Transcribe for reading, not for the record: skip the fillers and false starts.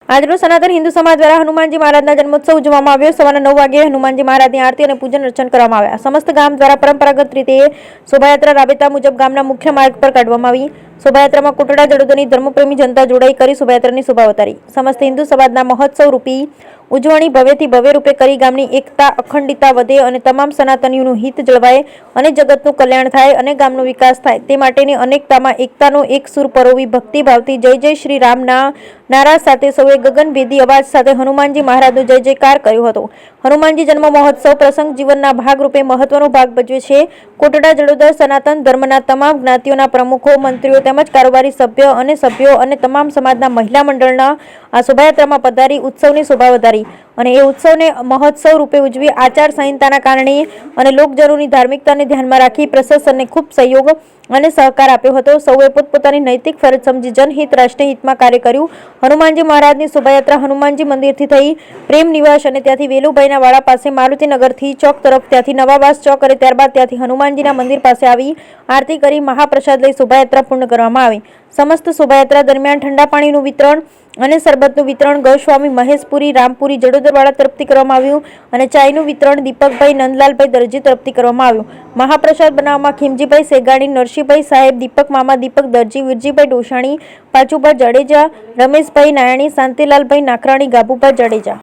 આજરોજ સનાતન હિન્દુ સમાજ દ્વારા હનુમાનજી મહારાજના જન્મોત્સવ ઉજવવામાં આવ્યો। સવારના 9 વાગ્યે હનુમાનજી મહારાજની આરતી અને પૂજન અર્ચન કરવામાં આવ્યા। સમસ્ત ગામ દ્વારા પરંપરાગત રીતે શોભાયાત્રા રાબેતા મુજબ ગામના મુખ્ય માર્ગ પર કાઢવામાં આવી। શોભાયાત્રામાં કોટડા જડોદની ધર્મપ્રેમી જનતા જોડાઈ કરી શોભાયાત્રાની શોભા વધારી। સમસ્ત હિન્દુ સમાજના મહોત્સવ રૂપી ઉજવણી ભવ્યથી ભવ્ય રૂપે કરી ગામની એકતા અખંડિતતા વધે અને તમામ સનાતનીઓનું હિત જળવાય અને જગતનું કલ્યાણ થાય અને ગામનો વિકાસ થાય તે માટેની અનેકતામાં એકતાનો એક સુર પરોવી ભક્તિભાવથી જય જય શ્રી રામના નારા સાથે સૌએ ગગનભેદી અવાજ સાથે હનુમાનજી મહારાજનો જય જયકાર કર્યો હતો। હનુમાનજી જન્મ મહોત્સવ પ્રસંગ જીવનના ભાગરૂપે મહત્વનો ભાગ ભજવે છે। કોટડા જડોદર સનાતન ધર્મના તમામ જ્ઞાતિઓના પ્રમુખો, મંત્રીઓ તેમજ કારોબારી સભ્યો અને તમામ સમાજના મહિલા મંડળના આ શોભાયાત્રામાં પધારી ઉત્સવની શોભા વધારી અને એ ઉત્સવને મહોત્સવ રૂપે ઉજવી આચાર સંહિતાના કારણે અને લોકજનોની ધાર્મિકતાને ધ્યાનમાં રાખી પ્રશાસનને ખૂબ સહયોગ અને સહકાર આપ્યો હતો। સૌએ પોતપોતાની નૈતિક ફરજ સમજી જનહિત રાષ્ટ્રીય હિતમાં કાર્ય કર્યું। હનુમાનજી મહારાજની શોભાયાત્રા હનુમાનજી મંદિરથી થઈ પ્રેમ નિવાસ અને ત્યાંથી વેલુભાઈના વાડા પાસે મારુતિનગરથી ચોક તરફ, ત્યાંથી નવાબાસ ચોક અને ત્યારબાદ ત્યાંથી હનુમાનજીના મંદિર પાસે આવી આરતી કરી મહાપ્રસાદ લઈ શોભાયાત્રા પૂર્ણ કરવામાં આવી। સમસ્ત શોભાયાત્રા દરમિયાન ઠંડા પાણીનું વિતરણ અને શરબતનું વિતરણ ગૌસ્વામી મહેશપુરી રામપુરી જડોદરવાળા તરફથી કરવામાં આવ્યું અને ચાયનું વિતરણ દીપકભાઈ નંદલાલભાઈ દરજી તરફથી કરવામાં આવ્યું। મહાપ્રસાદ બનાવવામાં ખીમજીભાઈ સેગાણી, નરસિંહભાઈ સાહેબ, દીપક મામા, દીપક દરજી, વીરજીભાઈ ડોશાણી, પાચુભા જાડેજા, રમેશભાઈ નાયાણી, શાંતિલાલભાઈ નાખરાણી, ગાભુભા જાડેજા।